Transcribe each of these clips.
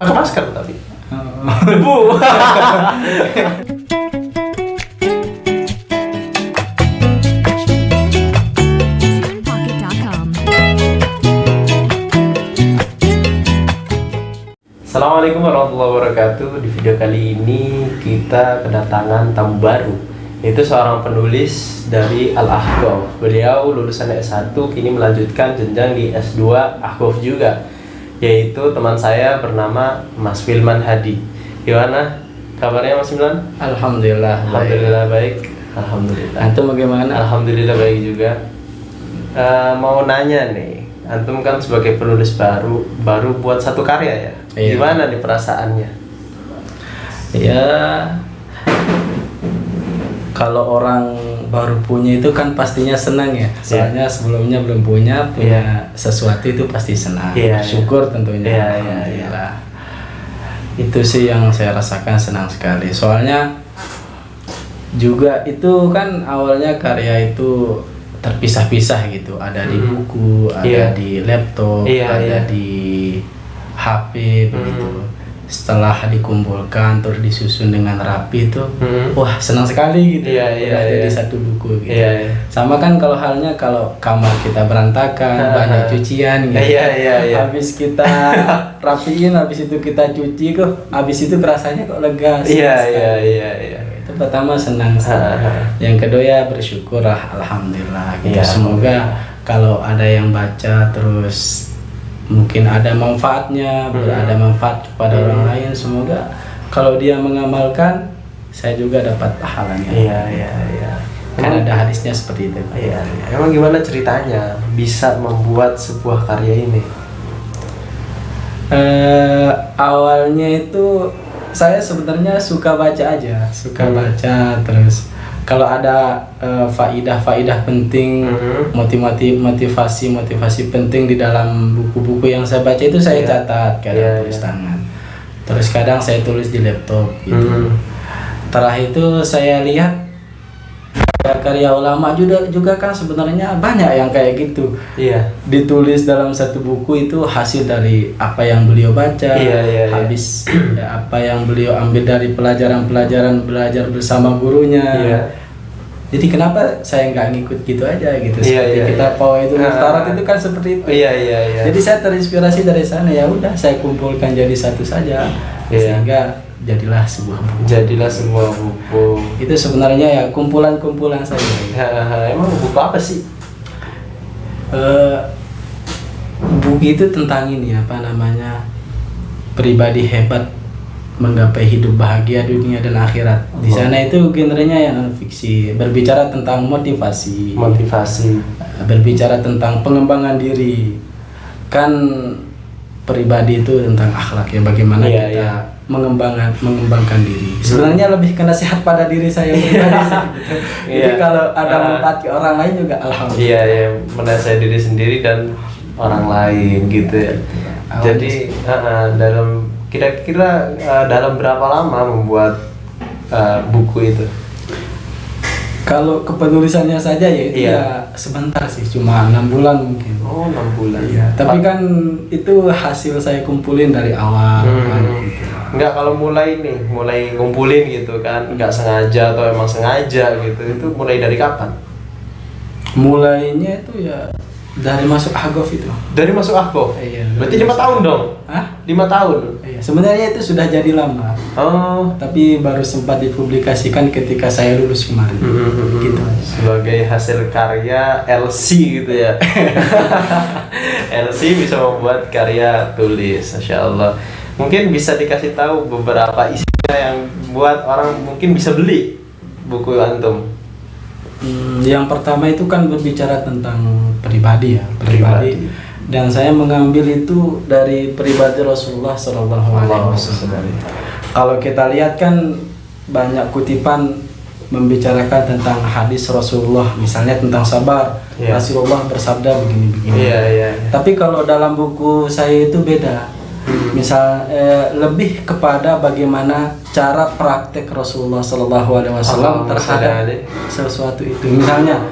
Pakai masker tapi. Oh. Debu. Pocket.com. Assalamualaikum warahmatullahi wabarakatuh. Di video kali ini kita kedatangan tamu baru, yaitu seorang penulis dari Al-Ahqaf. Beliau lulusan S1, kini melanjutkan jenjang di S2 Ahqaf juga, yaitu teman saya bernama Mas Filman Hadi. Gimana kabarnya Mas Filman? Alhamdulillah. Alhamdulillah baik. Alhamdulillah. Antum bagaimana? Alhamdulillah baik juga. Mau nanya nih, antum kan sebagai penulis baru buat satu karya ya. Iya. Gimana nih perasaannya? Ya, kalau orang baru punya itu kan pastinya senang ya. Soalnya sebelumnya belum punya sesuatu itu pasti senang. Iya, Syukur tentunya. Iya, Alhamdulillah. Itu sih yang saya rasakan, senang sekali. Soalnya juga itu kan awalnya karya itu terpisah-pisah gitu. Ada di buku, ada di laptop, ada di HP begitu. Setelah dikumpulkan terus disusun dengan rapi itu, wah senang sekali gitu. Jadi satu buku gitu. Sama kan kalau halnya kalau kamar kita berantakan, banyak cucian gitu. Habis kita rapiin, habis itu kita cuci kok, habis itu rasanya kok lega. Itu pertama senang. Yang kedua ya bersyukur lah, alhamdulillah gitu. Semoga kalau ada yang baca terus mungkin ada manfaatnya, berada manfaat kepada orang lain. Semoga kalau dia mengamalkan, saya juga dapat pahalanya. Kan ada hadisnya seperti itu. Emang gimana ceritanya bisa membuat sebuah karya ini? Awalnya itu saya sebenarnya suka baca aja, baca terus. Kalau ada faidah-faidah penting, motivasi penting di dalam buku-buku yang saya baca itu saya catat, kadang tulis tangan. Terus kadang saya tulis di laptop gitu. Terakhir itu saya lihat karya ulama juga kan sebenarnya banyak yang kayak gitu. Ditulis dalam satu buku itu hasil dari apa yang beliau baca, habis apa yang beliau ambil dari pelajaran-pelajaran belajar bersama gurunya. Jadi kenapa saya nggak ngikut gitu aja gitu? Seperti kita itu Muftarat itu kan seperti itu. Jadi saya terinspirasi dari sana, ya udah saya kumpulkan jadi satu saja, sehingga jadilah sebuah buku. Itu sebenarnya ya kumpulan saja. Emang buku apa sih? Buku itu tentang ini apa namanya, pribadi hebat menggapai hidup bahagia dunia dan akhirat. Di sana itu genrenya yang fiksi, berbicara tentang motivasi, berbicara tentang pengembangan diri. Kan pribadi itu tentang akhlak ya, bagaimana kita mengembangkan diri. Sebenarnya lebih ke nasihat pada diri saya pribadi. Jadi kalau ada manfaat ke orang lain juga alhamdulillah. Menasihati diri sendiri dan orang lain gitu ya. Jadi kira-kira dalam berapa lama membuat buku itu? Kalau kepenulisannya saja ya sebentar sih, cuma 6 bulan mungkin. 6 bulan. Tapi kan itu hasil saya kumpulin dari awal. Gitu. Enggak, kalau mulai ngumpulin gitu kan, enggak sengaja atau emang sengaja gitu, itu mulai dari kapan? Mulainya itu ya dari masuk Ahqaf itu. Dari masuk Ahqaf? Berarti 5 tahun dong? 5 tahun? Sebenarnya itu sudah jadi lama. Tapi baru sempat dipublikasikan ketika saya lulus kemarin. Gitu. Sebagai hasil karya LC gitu ya. LC bisa membuat karya tulis, Masya Allah. Mungkin bisa dikasih tahu beberapa isinya yang buat orang mungkin bisa beli buku antum. Yang pertama itu kan berbicara tentang pribadi. Dan saya mengambil itu dari pribadi Rasulullah SAW. Kalau kita lihat kan banyak kutipan membicarakan tentang hadis Rasulullah, misalnya tentang sabar. Rasulullah bersabda begini-begini. Tapi kalau dalam buku saya itu beda. Misal lebih kepada bagaimana cara praktek Rasulullah SAW terhadap sesuatu itu. Misalnya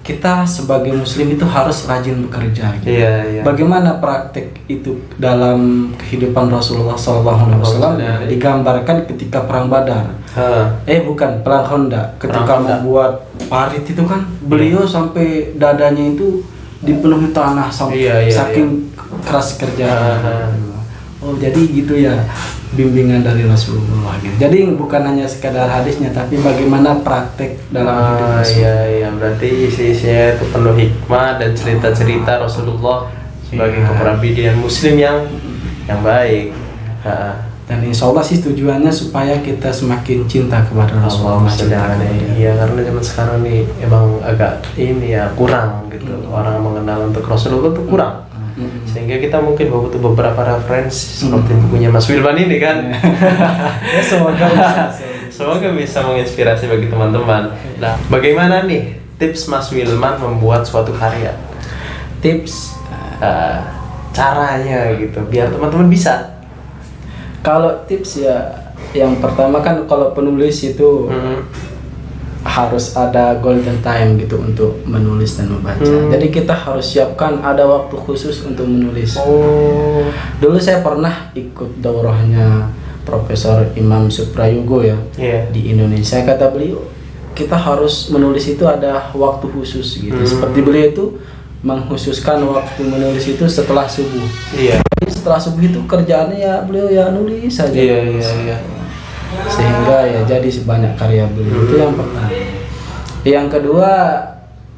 kita sebagai muslim itu harus rajin bekerja gitu. Iya, iya. Bagaimana praktek itu dalam kehidupan Rasulullah SAW digambarkan ketika perang Badar. Bukan perang Khandaq. Ketika Perang Khandaq. membuat parit itu kan beliau sampai dadanya itu dipenuhi tanah sampai saking keras kerja. Oh jadi gitu ya bimbingan dari Rasulullah gitu. Jadi bukan hanya sekadar hadisnya tapi bagaimana praktek dalam hidup Rasulullah. Iya, berarti isi-isinya itu penuh hikmah dan cerita-cerita Rasulullah sebagai kepribadian muslim yang baik. Dan insya Allah sih tujuannya supaya kita semakin cinta kepada Rasulullah. Iya, karena zaman sekarang nih emang agak ini ya kurang gitu. Orang mengenal untuk Rasulullah tuh kurang. Sehingga kita mungkin butuh beberapa referensi seperti bukunya Mas Wilman ini kan. Ya, semoga bisa menginspirasi bagi teman-teman. Nah, bagaimana nih tips Mas Wilman membuat suatu karya? Tips caranya gitu biar teman-teman bisa. Kalau tips ya yang pertama kan kalau penulis itu harus ada golden time gitu untuk menulis dan membaca. Jadi kita harus siapkan ada waktu khusus untuk menulis. Dulu saya pernah ikut daurahnya Profesor Imam Suprayogo ya di Indonesia. Kata beliau kita harus menulis itu ada waktu khusus gitu. Seperti beliau itu mengkhususkan waktu menulis itu setelah subuh. Jadi setelah subuh itu kerjaannya ya beliau ya nulis saja. Sehingga ya jadi sebanyak karya beliau. Itu yang pertama. Yang kedua,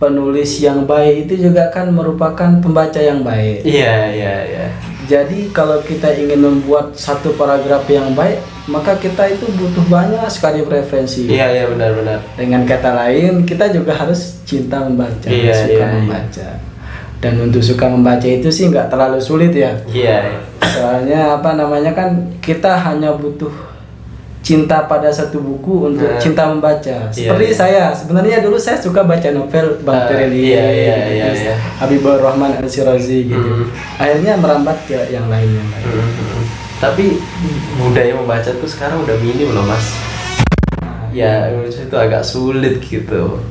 penulis yang baik itu juga kan merupakan pembaca yang baik. Jadi kalau kita ingin membuat satu paragraf yang baik, maka kita itu butuh banyak sekali referensi. Iya benar. Dengan kata lain, kita juga harus cinta membaca, suka membaca. Dan untuk suka membaca itu sih nggak terlalu sulit ya. Soalnya kan kita hanya butuh cinta pada satu buku untuk cinta membaca. Seperti saya, sebenarnya dulu saya suka baca novel Bang Tereli, Habibur Rahman Al-Shirazi gitu. Akhirnya merambat ke yang lainnya. Tapi budaya membaca tuh sekarang udah minim loh Mas. Ya itu agak sulit gitu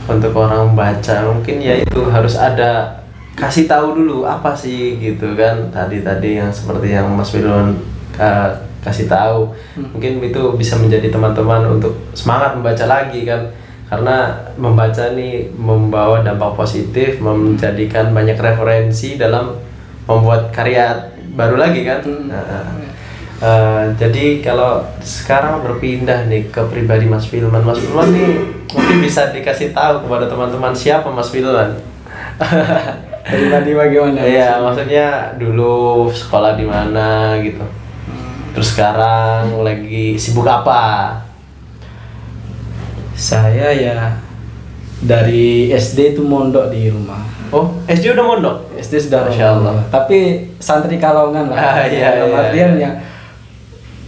untuk orang membaca. Mungkin ya itu harus ada kasih tahu dulu apa sih gitu kan. Tadi yang seperti yang Mas Wilman kasih tahu, mungkin itu bisa menjadi teman-teman untuk semangat membaca lagi kan, karena membaca nih membawa dampak positif, menjadikan banyak referensi dalam membuat karya baru lagi kan. Jadi kalau sekarang berpindah nih ke pribadi Mas Wilman nih mungkin bisa dikasih tahu kepada teman-teman siapa Mas Wilman. Pribadi bagaimana? Iya, maksudnya dulu sekolah di mana gitu. Terus sekarang lagi sibuk apa? Saya ya dari SD itu mondok di rumah. Oh, SD udah mondok? SD sudah Masya Allah. Tapi santri Kalongan lah. Artian ya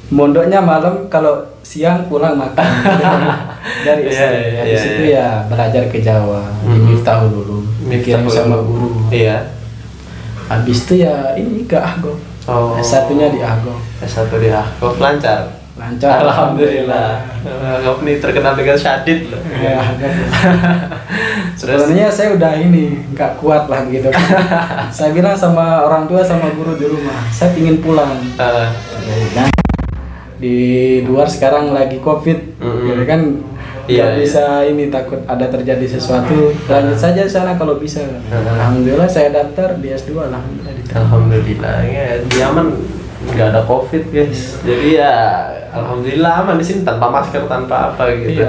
mondoknya malam, kalau siang pulang makan. Dari SD. Di situ ya belajar ke Jawa. Di Miftahul dulu. Dikirim sama guru. Habis itu ya ini ke Ahgo. S1-nya di Ahgo. S1 di Ahgo, lancar? Lancar, alhamdulillah. Kamu nih terkenal dengan syadid loh. Sebenarnya saya udah nggak kuat lah gitu. Saya bilang sama orang tua sama guru di rumah, saya pingin pulang. Dan di luar sekarang lagi COVID, gitu kan. Gak bisa takut ada terjadi sesuatu. Lanjut saja sana kalau bisa. Alhamdulillah saya daftar di S2. Alhamdulillah ya, di Yaman nggak ada COVID guys. Jadi ya alhamdulillah aman di sini tanpa masker tanpa apa gitu.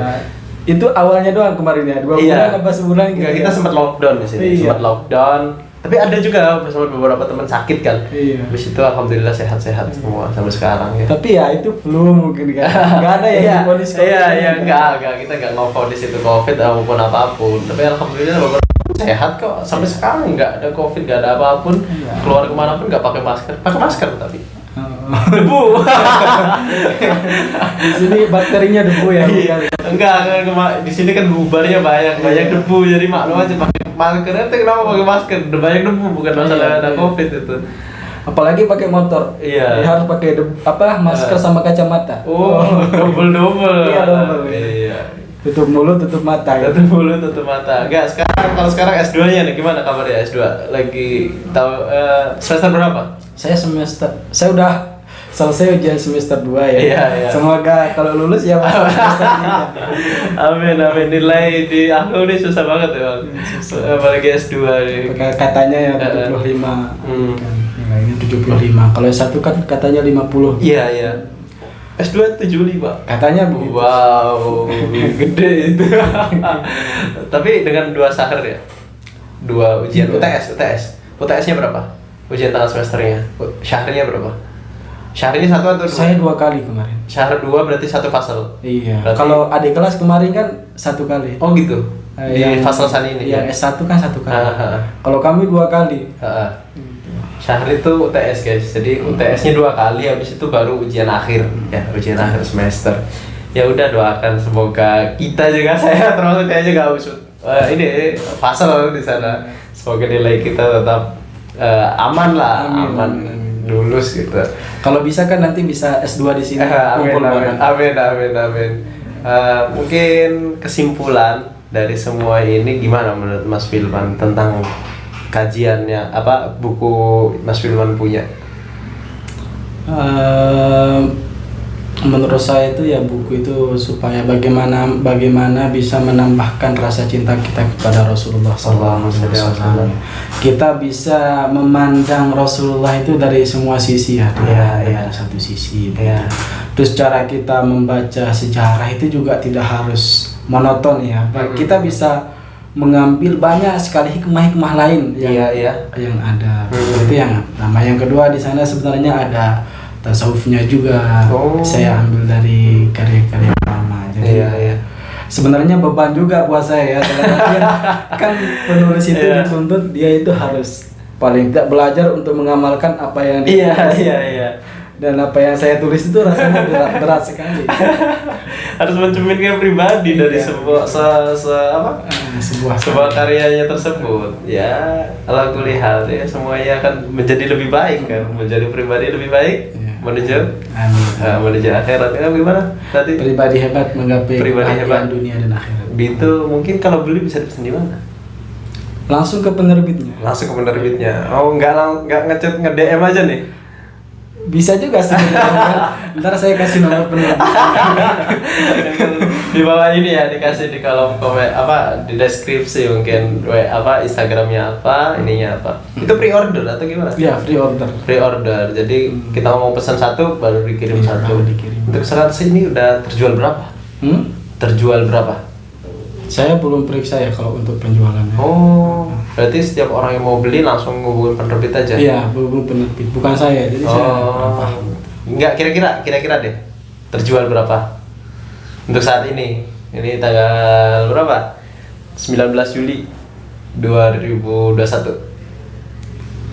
Itu awalnya doang kemarin ya, 2 bulan apa sebulan gitu. Kita sempat lockdown di sini, sempat lockdown. Tapi ada juga beberapa teman sakit kan. Habis itu alhamdulillah sehat-sehat semua sampai sekarang ya. Tapi ya itu flu mungkin kan. Enggak ada yang difonis COVID. Enggak, kita enggak ngefonis itu COVID maupun apapun. Tapi alhamdulillah beberapa sehat kok sampai sekarang, enggak ada COVID, enggak ada apapun. Keluar kemana pun enggak pakai masker. Pakai masker tapi debu. Di sini bakterinya debu ya. Enggak, di sini kan bubarnya banyak debu, jadi maklum aja pakai masker. Itu kenapa pakai masker? Udah banyak debu, bukan masalah ada COVID itu. Apalagi pakai motor. Harus pakai masker sama kacamata. Double. Iya, double. Tutup mulut, tutup mata ya. Tutup mulut, tutup mata. Enggak, kalau sekarang S2-nya nih gimana kabarnya S2? Lagi tahu semester berapa? Saya udah selesai ujian semester 2 ya. Iya, iya. Semoga kalau lulus ya masuk semester 3. Amin, amin. Nilai di aku nih susah banget ya, Bang. Apalagi S2 nih. Katanya ya 75. Kan, nilainya 75. Kalau S1 kan katanya 50. Iya, iya. S2 75. Katanya begitu. Wow, gede itu. Tapi dengan 2 syahr ya? 2 ujian UTS-nya berapa? Ujian tengah semesternya. Syahrnya berapa? Syahrnya 1 atau 2? Saya 2 kali kemarin. Syahr 2 berarti 1 fasal. Iya. Berarti- Kalau adik kelas kemarin kan 1 kali. Oh gitu. Di fasal sana ini. Yang S1 kan 1 kali. Ah. Kalau kami 2 kali. Syahr itu UTS guys, jadi UTS-nya 2 kali, habis itu baru ujian akhir ya, ujian akhir semester. Ya udah, doakan semoga kita juga, saya termasuk kayaknya gak usut ini fasal di sana. Semoga nilai kita tetap aman lah, Amin. aman, lulus gitu. Kalau bisa kan nanti bisa S2 di sini. Amin, kumpul amin, bareng. amin, amin, amin. Mungkin kesimpulan dari semua ini gimana menurut Mas Filman tentang kajiannya, apa buku Mas Filman punya? Menurut saya itu ya buku itu supaya bagaimana bisa menambahkan rasa cinta kita kepada Rasulullah SAW. Kita bisa memandang Rasulullah itu dari semua sisi ya, dari satu sisi. Iya. Terus cara kita membaca sejarah itu juga tidak harus monoton ya. Kita bisa mengambil banyak sekali hikmah-hikmah lain yang ada. Itu yang yang kedua di sana sebenarnya ada tasawufnya juga. Saya ambil dari karya-karya lama. Jadi sebenarnya beban juga buat saya ya. Dalam artian, kan penulis itu dituntut dia itu harus paling tidak belajar untuk mengamalkan apa yang dan apa yang saya tulis itu rasanya berat sekali. Harus mencerminkan pribadi dari sebuah sebuah karyanya tersebut. Ya, ala kulli hal ya, semuanya akan menjadi lebih baik kan, menjadi pribadi lebih baik menuju menuju akhirat. Ya, gimana tadi? Pribadi hebat menggapai Pribadi hebat. dunia dan akhirat. Itu mungkin kalau beli bisa dipesan di mana? Langsung ke penerbitnya. Langsung ke penerbitnya. Oh, nggak ngechat, nge-DM aja nih. Bisa juga sebenarnya. Ntar saya kasih nomor penerbit. Di bawah ini ya, dikasih di kolom komen di deskripsi mungkin Instagramnya ininya apa. Itu pre-order atau gimana? Iya, pre-order. Pre-order. Jadi kita mau pesan 1 baru dikirim 1. baru dikirim. Untuk sekarang ini udah terjual berapa? Terjual berapa? Saya belum periksa ya kalau untuk penjualannya. Oh, berarti setiap orang yang mau beli langsung ngubungin penerbit aja? Iya, belum penerbit. Bukan saya, jadi saya apa? Enggak, kira-kira deh. Terjual berapa? Untuk saat ini. Ini tanggal berapa? 19 Juli 2021.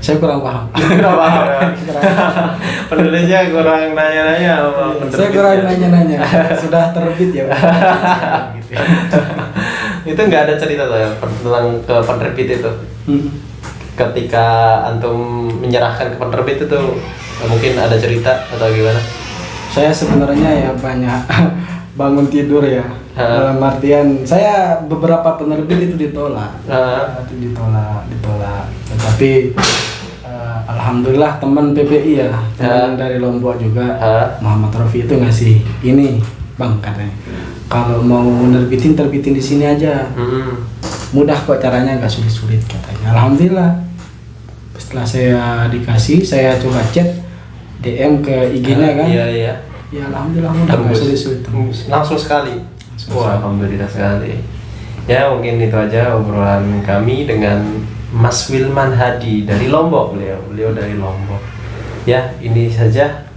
Saya kurang paham. Kurang paham ya? Penulisnya kurang nanya-nanya sama penerbitnya. Saya kurang nanya-nanya. Sudah terbit ya, Pak. Itu nggak ada cerita tuh ya tentang ke penerbit itu. Ketika antum menyerahkan ke penerbit itu mungkin ada cerita atau gimana? Saya sebenarnya ya banyak bangun tidur ya. Dalam artian saya beberapa penerbit itu ditolak. Ditolak. Tetapi alhamdulillah teman PPI ya, teman dari Lombok juga, Muhammad Rofi itu ngasih ini, Bang, katanya. Kalau mau terbitin di sini aja. Mudah kok caranya, nggak sulit-sulit katanya. Alhamdulillah. Setelah saya dikasih, saya coba chat DM ke IG-nya kan. Iya. Ya alhamdulillah mudah, nggak sulit-sulit. Langsung sekali. Wah, alhamdulillah sekali. Ya mungkin itu aja obrolan kami dengan Mas Filman Hadi dari Lombok. Beliau dari Lombok. Ya, ini saja.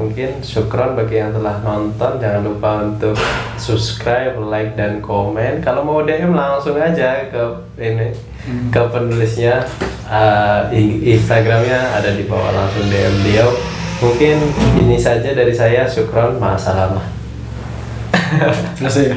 Mungkin syukron bagi yang telah nonton. Jangan lupa untuk subscribe, like, dan komen. Kalau mau DM langsung aja ke ke penulisnya. Instagramnya ada di bawah, langsung DM beliau. Mungkin ini saja dari saya. Syukron, ma'assalamah. Selesai ya.